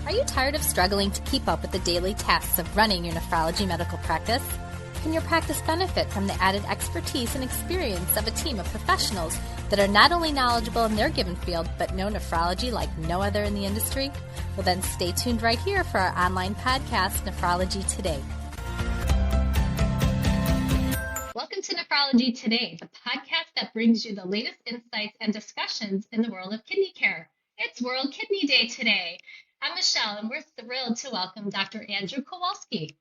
Are you tired of struggling to keep up with the daily tasks of running your nephrology medical practice? Can your practice benefit from the added expertise and experience of a team of professionals that are not only knowledgeable in their given field, but know nephrology like no other in the industry? Well, then stay tuned right here for our online podcast, Nephrology Today. Welcome to Nephrology Today, the podcast that brings you the latest insights and discussions in the world of kidney care. It's World Kidney Day today. I'm Michelle, and we're thrilled to welcome Dr. Andrew Kowalski.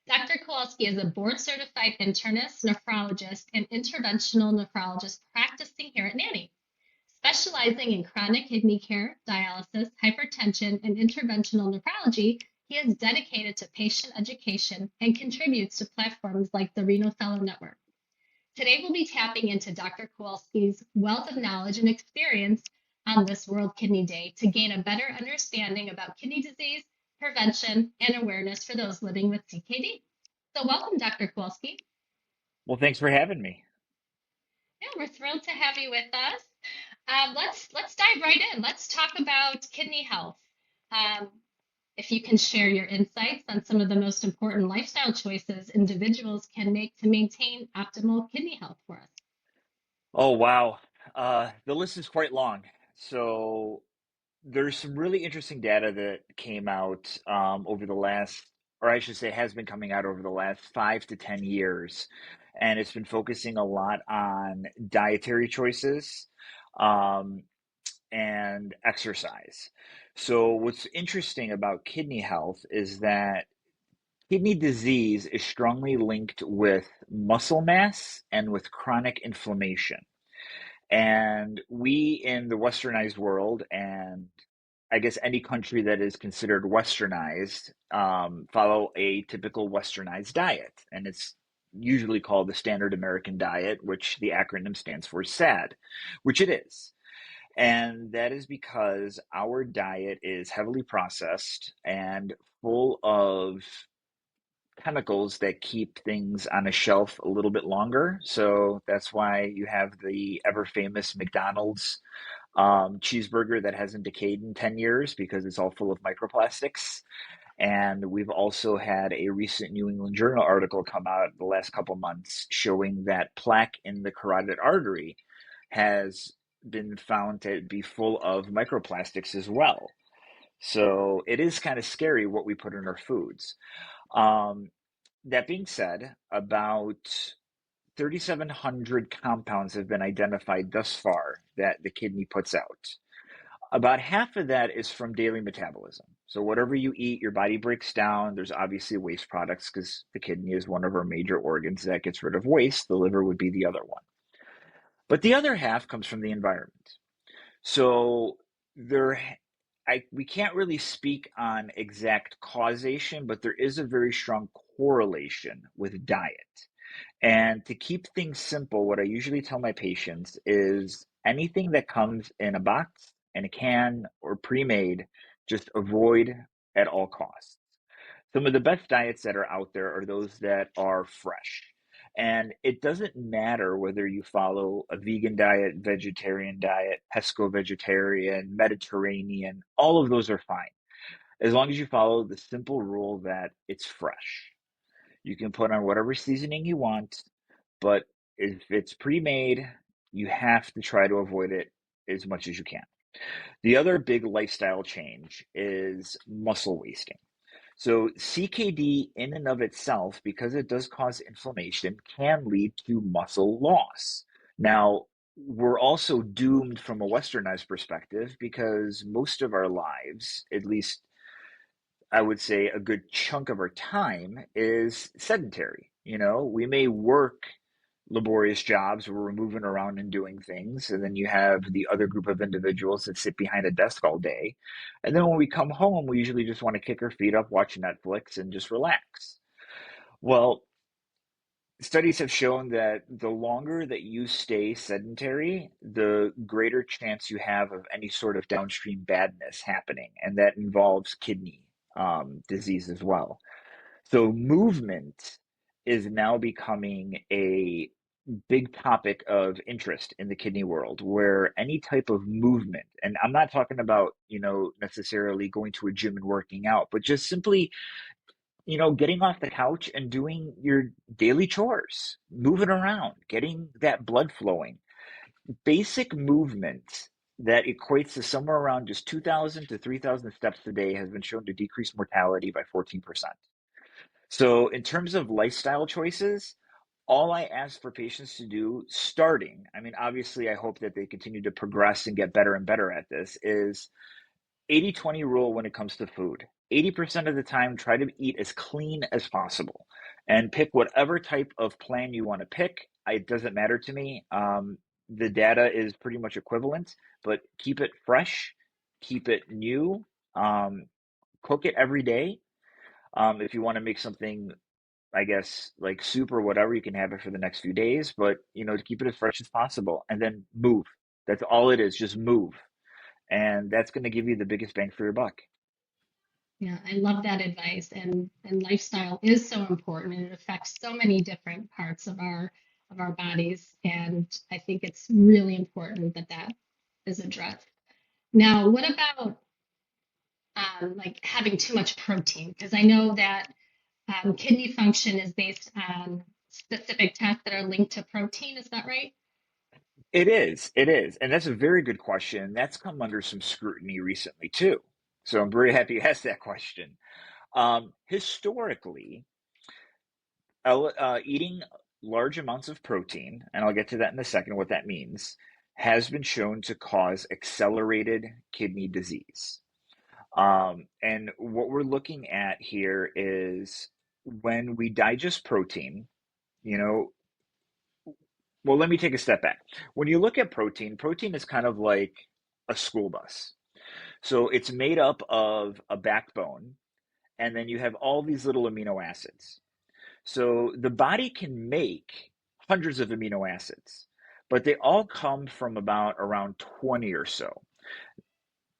Dr. Kowalski is a board-certified internist, nephrologist, and interventional nephrologist practicing here at NANI. Specializing in chronic kidney care, dialysis, hypertension, and interventional nephrology, he is dedicated to patient education and contributes to platforms like the Renal Fellow Network. Today, we'll be tapping into Dr. Kowalski's wealth of knowledge and experience on this World Kidney Day to gain a better understanding about kidney disease, prevention, and awareness for those living with CKD. So welcome, Dr. Kowalski. Well, thanks for having me. Yeah, we're thrilled to have you with us. Let's dive right in. Let's talk about kidney health. If you can share your insights on some of the most important lifestyle choices individuals can make to maintain optimal kidney health for us. Oh, wow. The list is quite long. So there's some really interesting data that came out over the last, or I should say, has been coming out over the last 5 to 10 years. And it's been focusing a lot on dietary choices and exercise. So what's interesting about kidney health is that kidney disease is strongly linked with muscle mass and with chronic inflammation. And we in the westernized world, and I guess any country that is considered westernized, follow a typical westernized diet. And it's usually called the standard American diet, which the acronym stands for SAD, which it is. And that is because our diet is heavily processed and full of chemicals that keep things on a shelf a little bit longer. So that's why you have the ever famous McDonald's cheeseburger that hasn't decayed in 10 years because it's all full of microplastics. And we've also had a recent New England Journal article come out the last couple months showing that plaque in the carotid artery has been found to be full of microplastics as well. So it is kind of scary what we put in our foods. Um, that being said, about 3,700 compounds have been identified thus far that the kidney puts out. About half of that is from daily metabolism. So whatever you eat, your body breaks down. There's obviously waste products because the kidney is one of our major organs that gets rid of waste. The liver would be the other one. But the other half comes from the environment. So we can't really speak on exact causation, but there is a very strong correlation with diet. And to keep things simple, what I usually tell my patients is anything that comes in a box, in a can, or pre-made, just avoid at all costs. Some of the best diets that are out there are those that are fresh. And it doesn't matter whether you follow a vegan diet, vegetarian diet, pesco-vegetarian, Mediterranean, all of those are fine. As long as you follow the simple rule that it's fresh. You can put on whatever seasoning you want, but if it's pre-made, you have to try to avoid it as much as you can. The other big lifestyle change is muscle wasting. So CKD in and of itself, because it does cause inflammation, can lead to muscle loss. Now, we're also doomed from a westernized perspective because most of our lives, at least I would say a good chunk of our time, is sedentary. You know, we may work laborious jobs where we're moving around and doing things. And then you have the other group of individuals that sit behind a desk all day. And then when we come home, we usually just want to kick our feet up, watch Netflix, and just relax. Well, studies have shown that the longer that you stay sedentary, the greater chance you have of any sort of downstream badness happening. And that involves kidney disease as well. So movement is now becoming a big topic of interest in the kidney world where any type of movement, and I'm not talking about, necessarily going to a gym and working out, but just simply, getting off the couch and doing your daily chores, moving around, getting that blood flowing. Basic movement that equates to somewhere around just 2,000 to 3,000 steps a day has been shown to decrease mortality by 14%. So, in terms of lifestyle choices, all I ask for patients to do starting, I mean, obviously, I hope that they continue to progress and get better and better at this, is 80-20 rule when it comes to food. 80% of the time, try to eat as clean as possible and pick whatever type of plan you want to pick. It doesn't matter to me. The data is pretty much equivalent, but keep it fresh, keep it new, um, cook it every day. If you want to make something, I guess, like soup or whatever, you can have it for the next few days, but to keep it as fresh as possible and then move. That's all it is, just move. And that's going to give you the biggest bang for your buck. Yeah, I love that advice. And lifestyle is so important and it affects so many different parts of our bodies. And I think it's really important that that is addressed. Now, what about like having too much protein? Because I know that kidney function is based on specific tests that are linked to protein. Is that right? It is, it is. And that's a very good question. That's come under some scrutiny recently too. So I'm very happy you asked that question. Historically, eating large amounts of protein, and I'll get to that in a second, what that means, has been shown to cause accelerated kidney disease. And what we're looking at here is when we digest protein, you know, well, let me take a step back. When you look at protein, protein is kind of like a school bus. So it's made up of a backbone, and then you have all these little amino acids. So the body can make hundreds of amino acids, but they all come from about around 20 or so.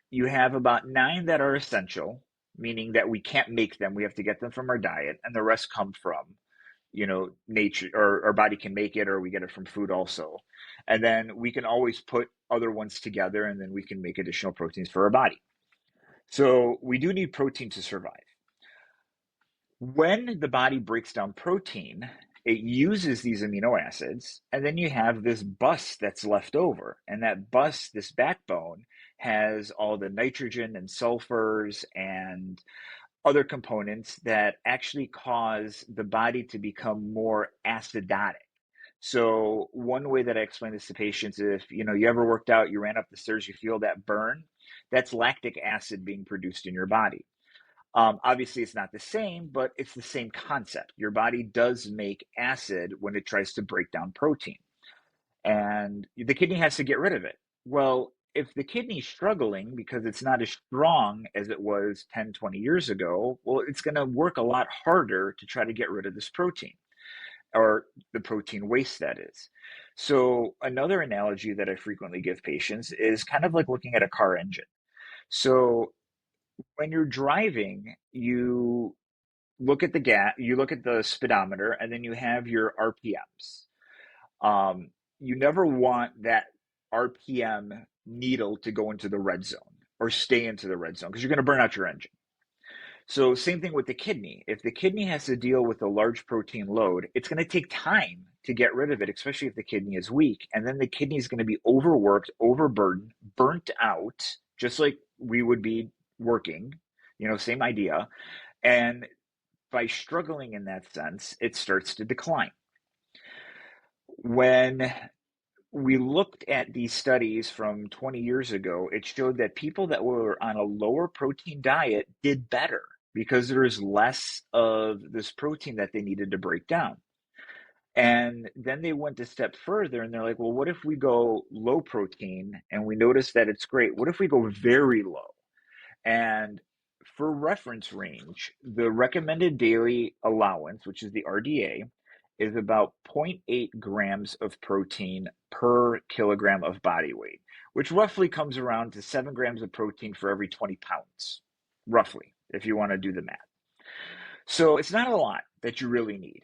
You have about nine that are essential, meaning that we can't make them, we have to get them from our diet, and the rest come from, nature, or our body can make it, or we get it from food also. And then we can always put other ones together, and then we can make additional proteins for our body. So we do need protein to survive. When the body breaks down protein, it uses these amino acids, and then you have this bus that's left over. And that bus, this backbone, has all the nitrogen and sulfurs and other components that actually cause the body to become more acidotic. So one way that I explain this to patients is if you ever worked out, you ran up the stairs, you feel that burn, that's lactic acid being produced in your body. Obviously, it's not the same, but it's the same concept. Your body does make acid when it tries to break down protein, and the kidney has to get rid of it. Well, if the kidney's struggling because it's not as strong as it was 10, 20 years ago, well, it's going to work a lot harder to try to get rid of this protein, or the protein waste, that is. So, another analogy that I frequently give patients is kind of like looking at a car engine. So, when you're driving, you look at the speedometer, and then you have your RPMs. You never want that RPM needle to go into the red zone or stay into the red zone because you're going to burn out your engine. So, same thing with the kidney. If the kidney has to deal with a large protein load, it's going to take time to get rid of it, especially if the kidney is weak. And then the kidney is going to be overworked, overburdened, burnt out, just like we would be working, same idea. And by struggling in that sense, it starts to decline. When we looked at these studies from 20 years ago, it showed that people that were on a lower protein diet did better because there's less of this protein that they needed to break down. And then they went a step further and they're like, well, what if we go low protein and we notice that it's great? What if we go very low? And for reference range, the recommended daily allowance, which is the RDA, is about zero point 0.8 grams of protein per kilogram of body weight, which roughly comes around to 7 grams of protein for every 20 pounds, roughly, if you want to do the math. So it's not a lot. that you really need.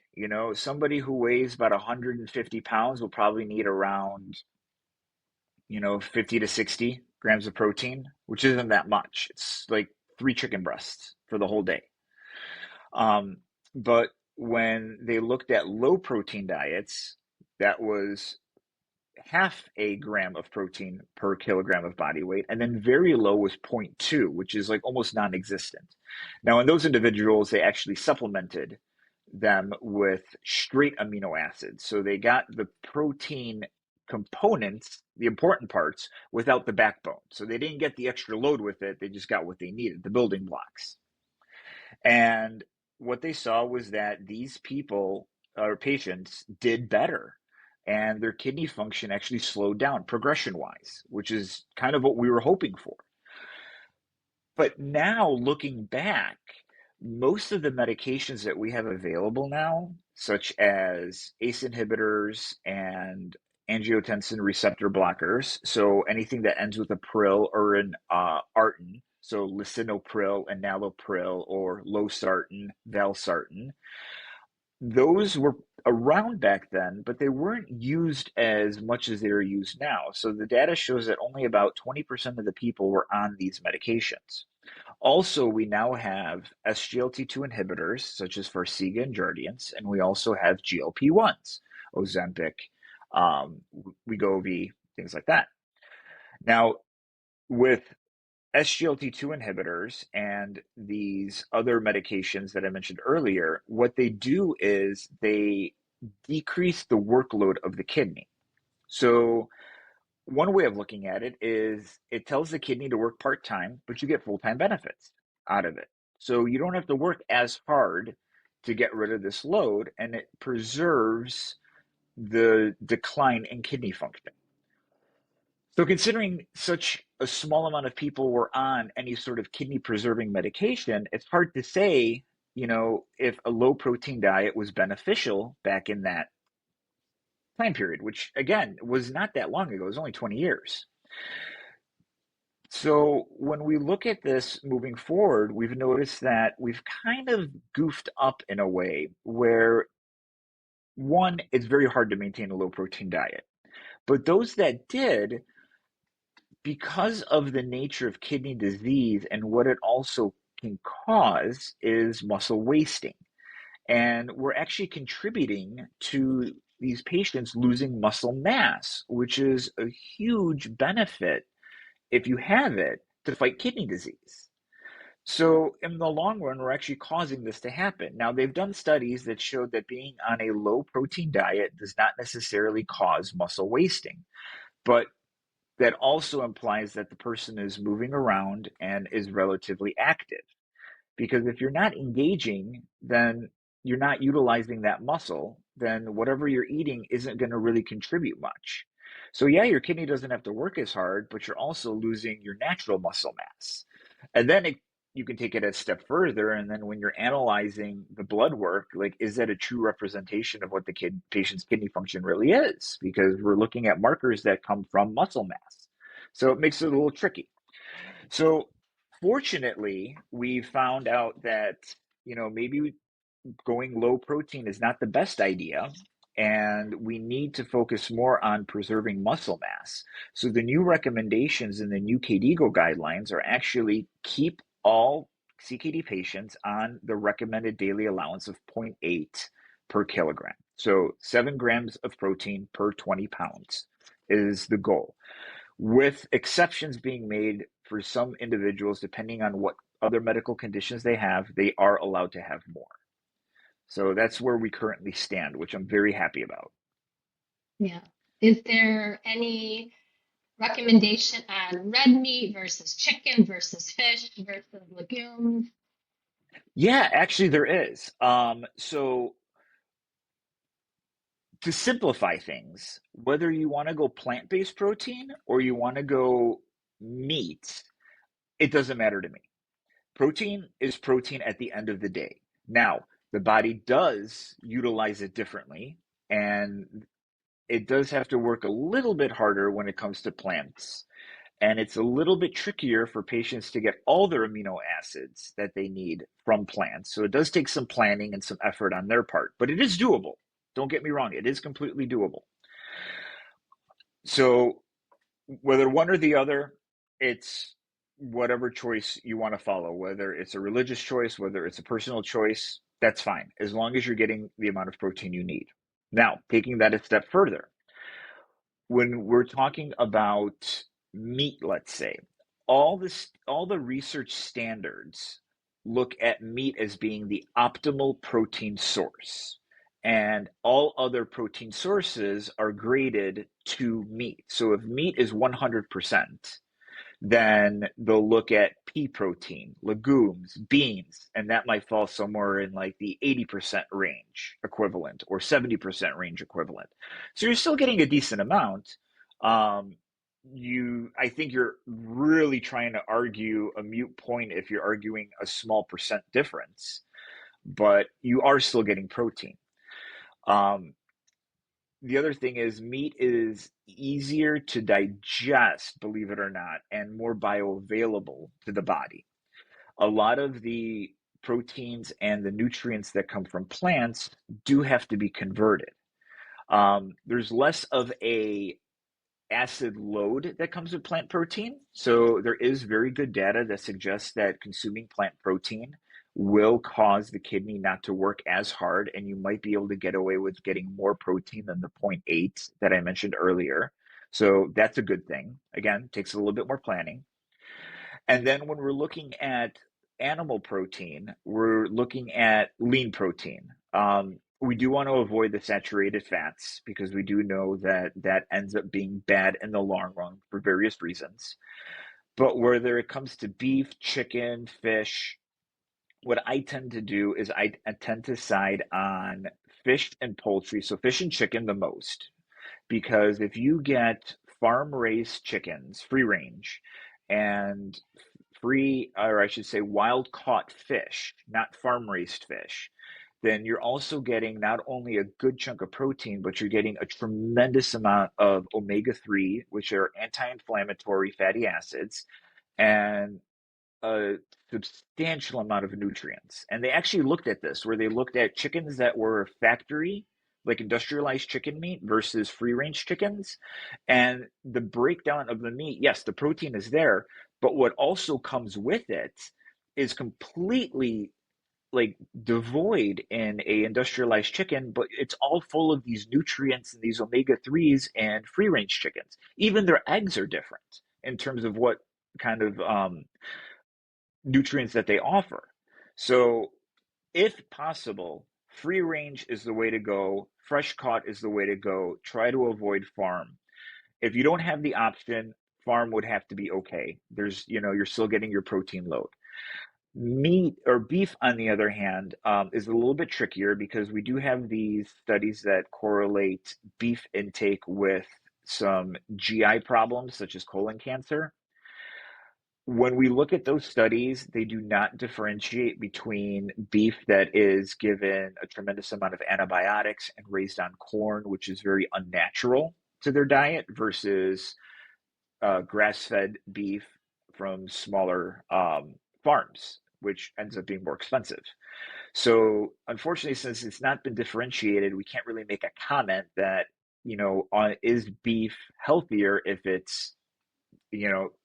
Somebody who weighs about 150 pounds will probably need around, 50 to 60 grams of protein, which isn't that much. It's like 3 chicken breasts for the whole day. Um, but when they looked at low protein diets, that was half a gram of protein per kilogram of body weight, and then very low was zero point 0.2, which is like almost non-existent. Now, in those individuals, they actually supplemented them with straight amino acids. So they got the protein components, the important parts, without the backbone. So they didn't get the extra load with it. They just got what they needed, the building blocks. And what they saw was that these people or patients did better, and their kidney function actually slowed down progression wise, which is kind of what we were hoping for. But now looking back, most of the medications that we have available now, such as ACE inhibitors and angiotensin receptor blockers, so anything that ends with a pril or an artin, so lisinopril, enalapril, or losartan, valsartan, those were around back then, but they weren't used as much as they are used now. So the data shows that only about 20% of the people were on these medications. Also, we now have SGLT2 inhibitors such as Farxiga and Jardiance, and we also have GLP-1s, Ozempic, Wegovy, things like that. Now, with SGLT2 inhibitors and these other medications that I mentioned earlier, what they do is they decrease the workload of the kidney. So one way of looking at it is it tells the kidney to work part-time, but you get full-time benefits out of it. So you don't have to work as hard to get rid of this load, and it preserves the decline in kidney function. So considering such a small amount of people were on any sort of kidney preserving medication, it's hard to say, if a low protein diet was beneficial back in that time period, which again was not that long ago. It was only 20 years. So when we look at this moving forward, we've noticed that we've kind of goofed up in a way where, one, it's very hard to maintain a low protein diet. But those that did, because of the nature of kidney disease and what it also can cause, is muscle wasting. And we're actually contributing to these patients losing muscle mass, which is a huge benefit if you have it to fight kidney disease. So, in the long run, we're actually causing this to happen. Now, they've done studies that showed that being on a low protein diet does not necessarily cause muscle wasting, but that also implies that the person is moving around and is relatively active. Because if you're not engaging, then you're not utilizing that muscle, then whatever you're eating isn't going to really contribute much. So, yeah, your kidney doesn't have to work as hard, but you're also losing your natural muscle mass. And then you can take it a step further. And then when you're analyzing the blood work, like, is that a true representation of what the patient's kidney function really is? Because we're looking at markers that come from muscle mass. So it makes it a little tricky. So fortunately, we found out that, maybe going low protein is not the best idea, and we need to focus more on preserving muscle mass. So the new recommendations in the new KDIGO guidelines are actually keep all CKD patients on the recommended daily allowance of 0.8 per kilogram. So 7 grams of protein per 20 pounds is the goal, with exceptions being made for some individuals, depending on what other medical conditions they have, they are allowed to have more. So that's where we currently stand, which I'm very happy about. Yeah. Is there any recommendation on red meat versus chicken versus fish versus legumes? Yeah, actually, there is. So to simplify things, whether you want to go plant-based protein or you want to go meat, it doesn't matter to me. Protein is protein at the end of the day. Now, the body does utilize it differently, and it does have to work a little bit harder when it comes to plants. And it's a little bit trickier for patients to get all their amino acids that they need from plants. So it does take some planning and some effort on their part, but it is doable. Don't get me wrong, it is completely doable. So whether one or the other, it's whatever choice you want to follow, whether it's a religious choice, whether it's a personal choice, that's fine, as long as you're getting the amount of protein you need. Now, taking that a step further, when we're talking about meat, let's say, all the research standards look at meat as being the optimal protein source. And all other protein sources are graded to meat. So if meat is 100%, then they'll look at pea protein, legumes, beans, and that might fall somewhere in like the 80% range equivalent or 70% range equivalent. So you're still getting a decent amount. Um, I think you're really trying to argue a mute point if you're arguing a small percent difference, but you are still getting protein. Um, the other thing is meat is easier to digest, believe it or not, and more bioavailable to the body. A lot of the proteins and the nutrients that come from plants do have to be converted. There's less of a acid load that comes with plant protein. So there is very good data that suggests that consuming plant protein will cause the kidney not to work as hard, and you might be able to get away with getting more protein than the zero point 0.8 that I mentioned earlier. So that's a good thing. Again, takes a little bit more planning. And then when we're looking at animal protein, we're looking at lean protein. We do want to avoid the saturated fats because we do know that that ends up being bad in the long run for various reasons. But whether it comes to beef, chicken, fish, what I tend to do is I tend to side on fish and poultry. So fish and chicken the most, because if you get farm raised chickens, free range, and free, or I should say, wild caught fish, not farm raised fish, then you're also getting not only a good chunk of protein, but you're getting a tremendous amount of omega 3, which are anti inflammatory fatty acids, and a substantial amount of nutrients. And they actually looked at this, where they looked at chickens that were factory, like industrialized chicken meat versus free range chickens. And the breakdown of the meat, yes, the protein is there, but what also comes with it is completely like devoid in a industrialized chicken, but it's all full of these nutrients and these omega 3s and free range chickens. Even their eggs are different in terms of what kind of nutrients that they offer. So, if possible, free range is the way to go. Fresh caught is the way to go. Try to avoid farm. If you don't have the option, farm would have to be okay. You're still getting your protein load. Meat or beef, on the other hand, is a little bit trickier because we do have these studies that correlate beef intake with some GI problems, such as colon cancer. When we look at those studies, they do not differentiate between beef that is given a tremendous amount of antibiotics and raised on corn, which is very unnatural to their diet, versus grass-fed beef from smaller farms, which ends up being more expensive. So, unfortunately, since it's not been differentiated, we can't really make a comment that, is beef healthier if it's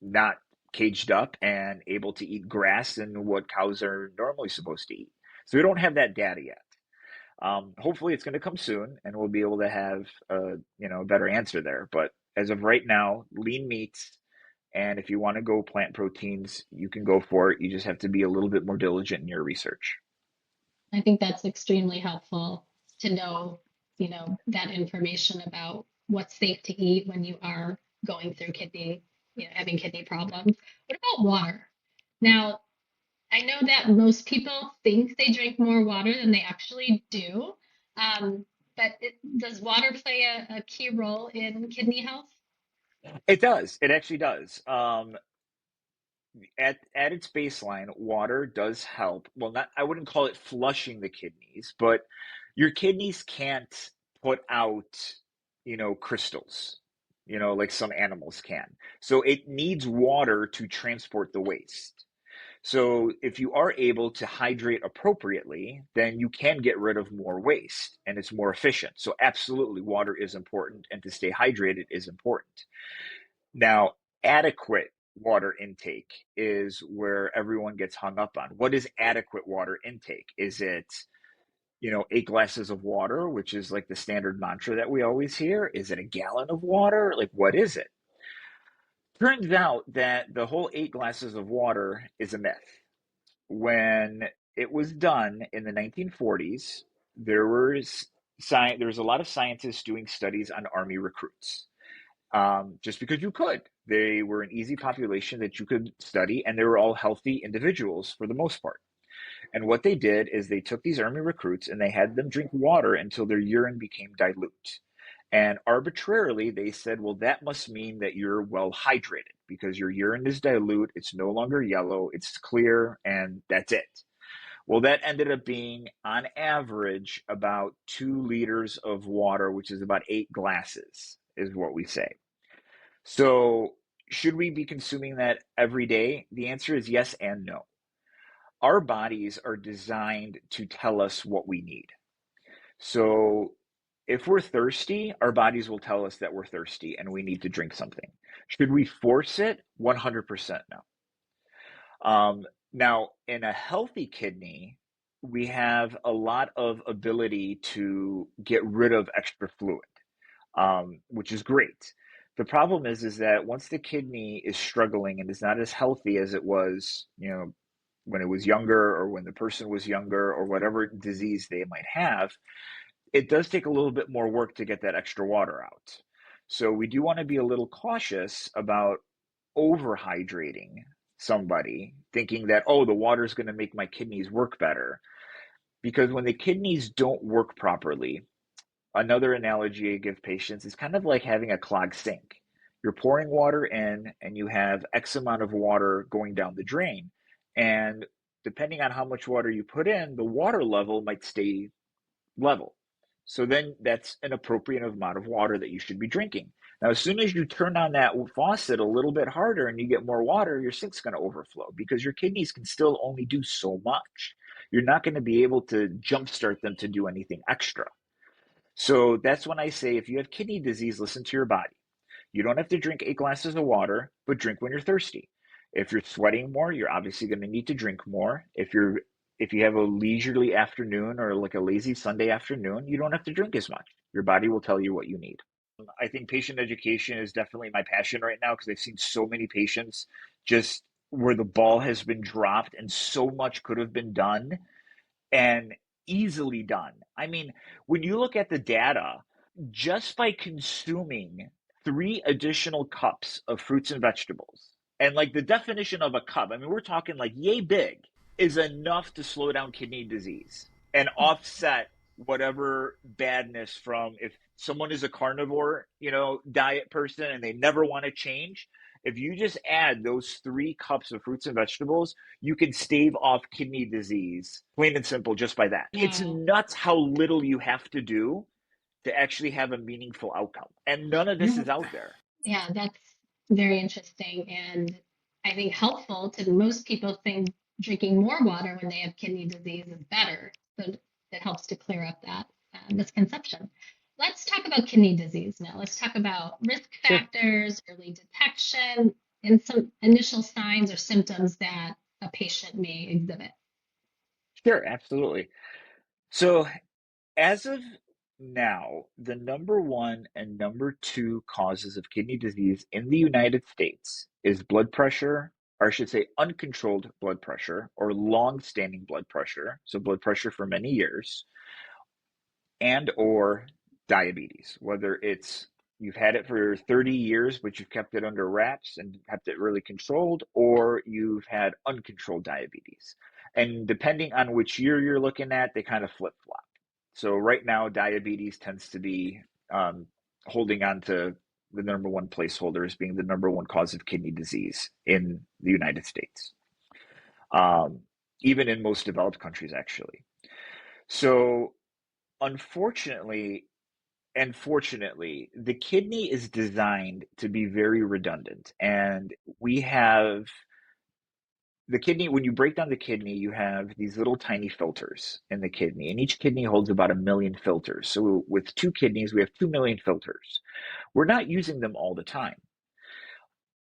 not caged up and able to eat grass and what cows are normally supposed to eat. So we don't have that data yet. Hopefully, it's going to come soon, and we'll be able to have a better answer there. But as of right now, lean meats, and if you want to go plant proteins, you can go for it. You just have to be a little bit more diligent in your research. I think that's extremely helpful to know, that information about what's safe to eat when you are going through having kidney problems. What about water? Now, I know that most people think they drink more water than they actually do. But does water play a key role in kidney health? It does. It actually does. At its baseline, water does help. Well, not I wouldn't call it flushing the kidneys, but your kidneys can't put out, crystals. like some animals can. So it needs water to transport the waste. So if you are able to hydrate appropriately, then you can get rid of more waste and it's more efficient. So absolutely, water is important, and to stay hydrated is important. Now, adequate water intake is where everyone gets hung up on. What is adequate water intake? Is it 8 glasses of water, which is like the standard mantra that we always hear? Is it a gallon of water? Like, what is it? Turns out that the whole 8 glasses of water is a myth. When it was done in the 1940s, there was a lot of scientists doing studies on army recruits. Just because you could. They were an easy population that you could study, and they were all healthy individuals for the most part. And what they did is they took these army recruits and they had them drink water until their urine became dilute. And arbitrarily, they said, well, that must mean that you're well hydrated because your urine is dilute, it's no longer yellow, it's clear, and that's it. Well, that ended up being, on average, about 2 liters of water, which is about 8 glasses, is what we say. So, should we be consuming that every day? The answer is yes and no. Our bodies are designed to tell us what we need. So, if we're thirsty, our bodies will tell us that we're thirsty and we need to drink something. Should we force it? 100% no. Now, in a healthy kidney, we have a lot of ability to get rid of extra fluid, which is great. The problem is that once the kidney is struggling and is not as healthy as it was, when it was younger or when the person was younger or whatever disease they might have, it does take a little bit more work to get that extra water out. So we do want to be a little cautious about overhydrating somebody, thinking that, oh, the water is going to make my kidneys work better. Because when the kidneys don't work properly, another analogy I give patients is kind of like having a clogged sink. You're pouring water in and you have X amount of water going down the drain. And depending on how much water you put in, the water level might stay level. So then that's an appropriate amount of water that you should be drinking. Now, as soon as you turn on that faucet a little bit harder and you get more water, your sink's going to overflow because your kidneys can still only do so much. You're not going to be able to jumpstart them to do anything extra. So that's when I say if you have kidney disease, listen to your body. You don't have to drink 8 glasses of water, but drink when you're thirsty. If you're sweating more, you're obviously going to need to drink more. If you have a leisurely afternoon or like a lazy Sunday afternoon, you don't have to drink as much. Your body will tell you what you need. I think patient education is definitely my passion right now because I've seen so many patients just where the ball has been dropped and so much could have been done and easily done. I mean, when you look at the data, just by consuming 3 additional cups of fruits and vegetables, and like the definition of a cup, I mean, we're talking like yay big, is enough to slow down kidney disease and offset whatever badness from if someone is a carnivore, diet person and they never want to change. If you just add those 3 cups of fruits and vegetables, you can stave off kidney disease, plain and simple, just by that. It's Wow. nuts how little you have to do to actually have a meaningful outcome. And none of this is out there. Yeah, that's very interesting. And I think helpful to most people think drinking more water when they have kidney disease is better. So it helps to clear up that misconception. Let's talk about kidney disease now. Let's talk about risk Sure. factors, early detection, and some initial signs or symptoms that a patient may exhibit. Sure, absolutely. So, as of now, the number one and number two causes of kidney disease in the United States is blood pressure, or I should say uncontrolled blood pressure or long-standing blood pressure, so blood pressure for many years, and or diabetes, whether it's you've had it for 30 years but you've kept it under wraps and kept it really controlled, or you've had uncontrolled diabetes. And depending on which year you're looking at, they kind of flip-flop. So right now diabetes tends to be holding on to the number one placeholder as being the number one cause of kidney disease in the United States, um, even in most developed countries actually. So unfortunately, Unfortunately, the kidney is designed to be very redundant. And we have the kidney, when you break down the kidney, you have these little tiny filters in the kidney, and each kidney holds about 1 million filters. So with two kidneys, we have 2 million filters. We're not using them all the time.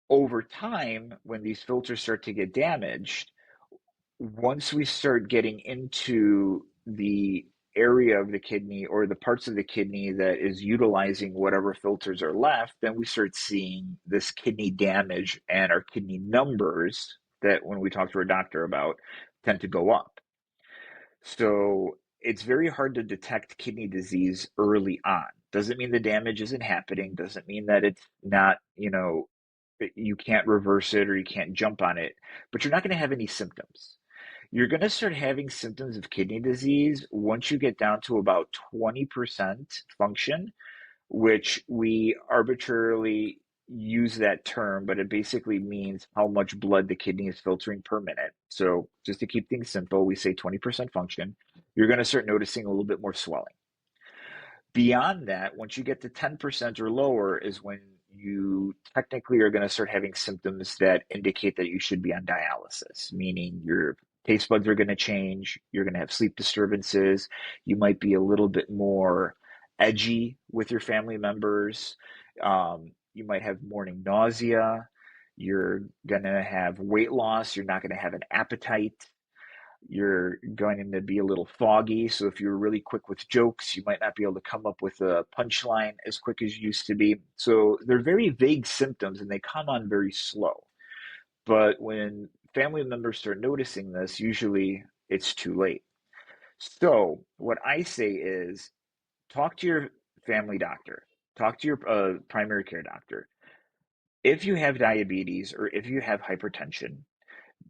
Over time, when these filters start to get damaged, once we start getting into the area of the kidney or the parts of the kidney that is utilizing whatever filters are left, then we start seeing this kidney damage and our kidney numbers that when we talk to our doctor about tend to go up. So it's very hard to detect kidney disease early on. Doesn't mean the damage isn't happening, doesn't mean that it's not, you can't reverse it or you can't jump on it, but you're not going to have any symptoms. You're going to start having symptoms of kidney disease once you get down to about 20% function, which we arbitrarily use that term, but it basically means how much blood the kidney is filtering per minute. So just to keep things simple, we say 20% function. You're going to start noticing a little bit more swelling. Beyond that, once you get to 10% or lower, is when you technically are going to start having symptoms that indicate that you should be on dialysis, meaning your taste buds are going to change, you're going to have sleep disturbances, you might be a little bit more edgy with your family members, you might have morning nausea, you're going to have weight loss, you're not going to have an appetite, you're going to be a little foggy. So if you're really quick with jokes, you might not be able to come up with a punchline as quick as you used to be. So they're very vague symptoms and they come on very slow. But when family members start noticing this, usually it's too late. So what I say is talk to your family doctor, talk to your primary care doctor. If you have diabetes or if you have hypertension,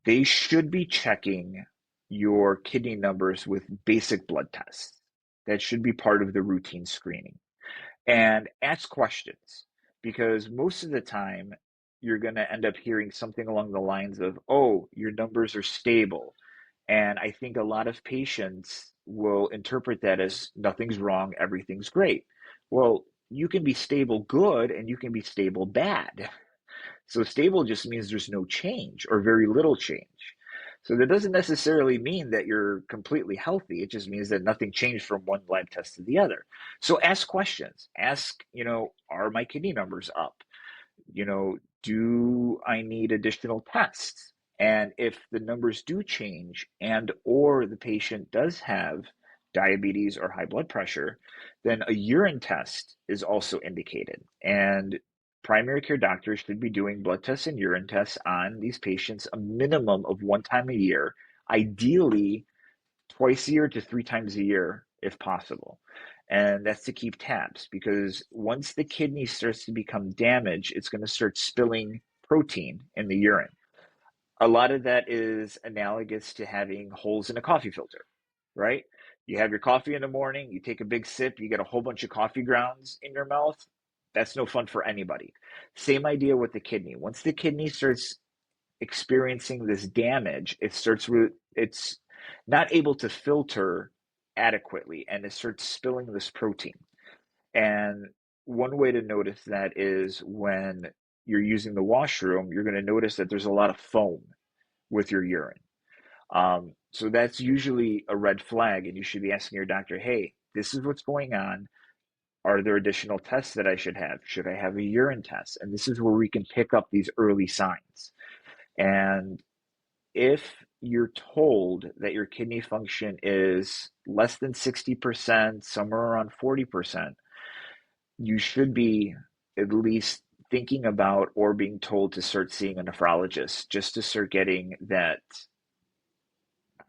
they should be checking your kidney numbers with basic blood tests. That should be part of the routine screening. And ask questions because most of the time you're going to end up hearing something along the lines of, oh, your numbers are stable. And I think a lot of patients will interpret that as nothing's wrong, everything's great. Well, you can be stable good and you can be stable bad. So stable just means there's no change or very little change. So that doesn't necessarily mean that you're completely healthy. It just means that nothing changed from one lab test to the other. So ask questions. Ask, are my kidney numbers up? Do I need additional tests? And if the numbers do change and or the patient does have diabetes or high blood pressure, then a urine test is also indicated. And primary care doctors should be doing blood tests and urine tests on these patients a minimum of 1 time a year, ideally twice a year to 3 times a year if possible. And that's to keep tabs because once the kidney starts to become damaged, it's going to start spilling protein in the urine. A lot of that is analogous to having holes in a coffee filter, right? You have your coffee in the morning, you take a big sip, you get a whole bunch of coffee grounds in your mouth. That's no fun for anybody. Same idea with the kidney. Once the kidney starts experiencing this damage, it's not able to filter adequately and it starts spilling this protein. And one way to notice that is when you're using the washroom, you're going to notice that there's a lot of foam with your urine. So that's usually a red flag, and you should be asking your doctor, hey, this is what's going on. Are there additional tests that I should have? Should I have a urine test? And this is where we can pick up these early signs. And if you're told that your kidney function is less than 60%, somewhere around 40%, you should be at least thinking about or being told to start seeing a nephrologist just to start getting that,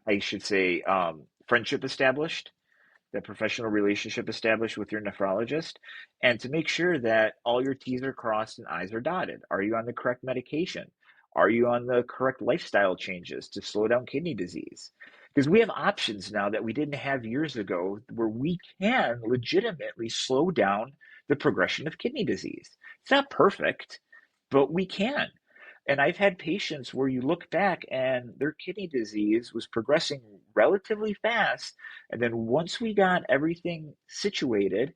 I should say, friendship established, that professional relationship established with your nephrologist, and to make sure that all your T's are crossed and I's are dotted. Are you on the correct medication? Are you on the correct lifestyle changes to slow down kidney disease? Because we have options now that we didn't have years ago where we can legitimately slow down the progression of kidney disease. It's not perfect, but we can. And I've had patients where you look back and their kidney disease was progressing relatively fast. And then once we got everything situated,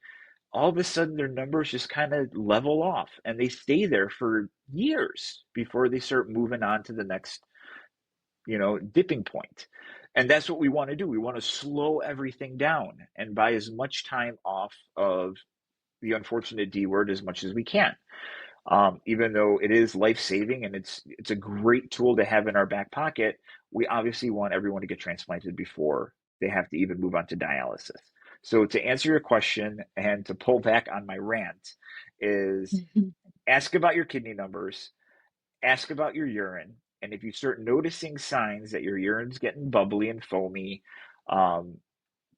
all of a sudden their numbers just kind of level off and they stay there for years before they start moving on to the next, dipping point. And that's what we want to do. We want to slow everything down and buy as much time off of the unfortunate D word as much as we can. Even though it is life saving and it's a great tool to have in our back pocket, we obviously want everyone to get transplanted before they have to even move on to dialysis. So to answer your question and to pull back on my rant is Mhm. ask about your kidney numbers, ask about your urine, and if you start noticing signs that your urine's getting bubbly and foamy, um,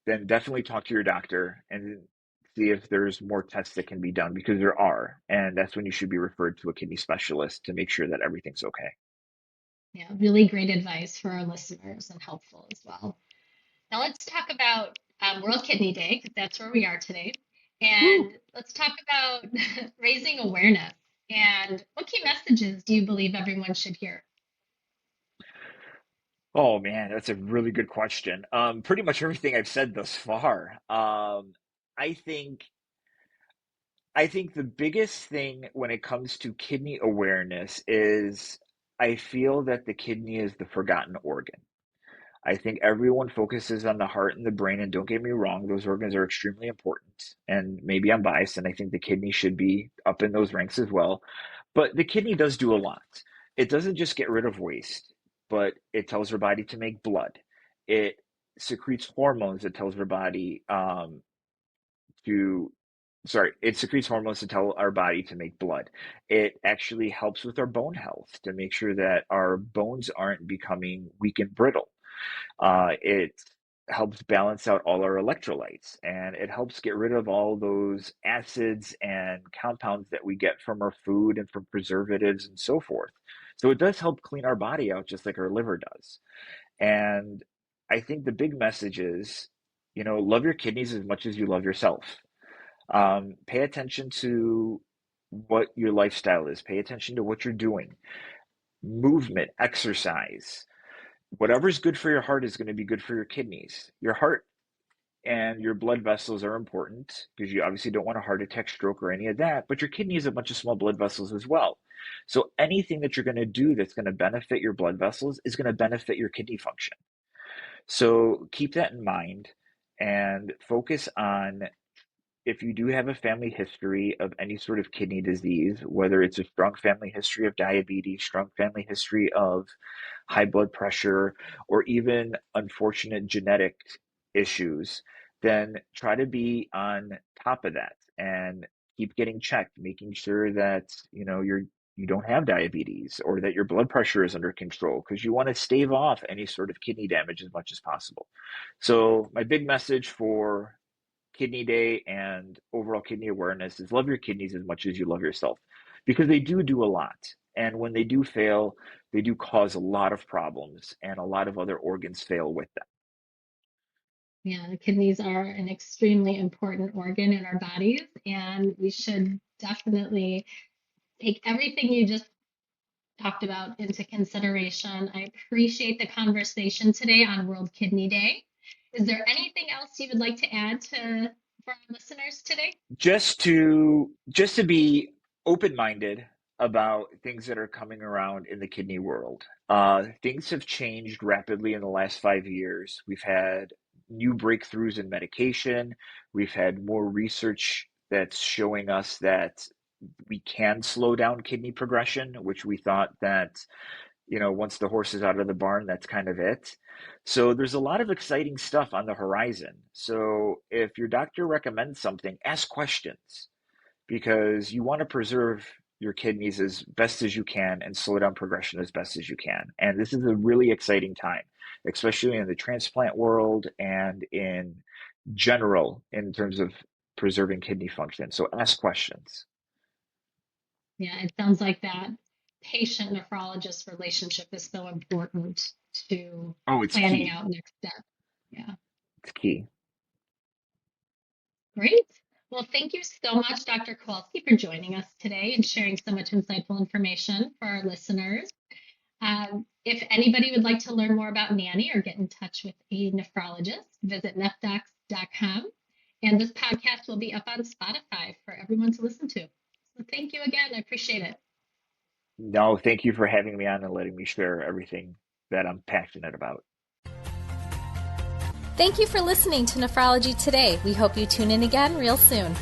then definitely talk to your doctor and see if there's more tests that can be done because there are. And that's when you should be referred to a kidney specialist to make sure that everything's okay. Yeah, really great advice for our listeners and helpful as well. Now let's talk about World Kidney Day, because that's where we are today. Woo! And let's talk about raising awareness. And what key messages do you believe everyone should hear? Oh man, that's a really good question. Pretty much everything I've said thus far. I think I think the biggest thing when it comes to kidney awareness is I feel that the kidney is the forgotten organ. I think everyone focuses on the heart and the brain, and don't get me wrong, those organs are extremely important. And maybe I'm biased, and I think the kidney should be up in those ranks as well. But the kidney does do a lot. It doesn't just get rid of waste, but it tells our body to make blood. It secretes hormones that tells our body to sorry, it secretes hormones to tell our body to make blood. It actually helps with our bone health to make sure that our bones aren't becoming weak and brittle. It helps balance out all our electrolytes and it helps get rid of all those acids and compounds that we get from our food and from preservatives and so forth. So it does help clean our body out just like our liver does. And I think the big message is, love your kidneys as much as you love yourself. Pay attention to what your lifestyle is, pay attention to what you're doing, movement, exercise. Whatever's good for your heart is going to be good for your kidneys. Your heart and your blood vessels are important because you obviously don't want a heart attack, stroke, or any of that, but your kidney is a bunch of small blood vessels as well. So anything that you're going to do that's going to benefit your blood vessels is going to benefit your kidney function. So keep that in mind and focus on if you do have a family history of any sort of kidney disease, whether it's a strong family history of diabetes, strong family history of high blood pressure, or even unfortunate genetic issues, then try to be on top of that and keep getting checked, making sure that you don't have diabetes or that your blood pressure is under control because you want to stave off any sort of kidney damage as much as possible. So my big message for Kidney Day and overall kidney awareness is love your kidneys as much as you love yourself because they do a lot. And when they do fail, they do cause a lot of problems and a lot of other organs fail with them. Yeah, the kidneys are an extremely important organ in our bodies, and we should definitely take everything you just talked about into consideration. I appreciate the conversation today on World Kidney Day. Is there anything else you would like to add to for our listeners today? Just to be open-minded about things that are coming around in the kidney world. Things have changed rapidly in the last 5 years. We've had new breakthroughs in medication. We've had more research that's showing us that we can slow down kidney progression, which we thought that once the horse is out of the barn, that's kind of it. So there's a lot of exciting stuff on the horizon. So if your doctor recommends something, ask questions because you want to preserve your kidneys as best as you can and slow down progression as best as you can. And this is a really exciting time, especially in the transplant world and in general in terms of preserving kidney function. So ask questions. Yeah, it sounds like that patient nephrologist relationship is so important to Oh, it's planning key. out next steps. Yeah, It's key. great. Well, thank you so much, Dr. Kowalski, for joining us today and sharing so much insightful information for our listeners. If anybody would like to learn more about NANI or get in touch with a nephrologist, visit nephdocs.com. And this podcast will be up on Spotify for everyone to listen to. So thank you again. I appreciate it. No, thank you for having me on and letting me share everything that I'm passionate about. Thank you for listening to Nephrology Today. We hope you tune in again real soon.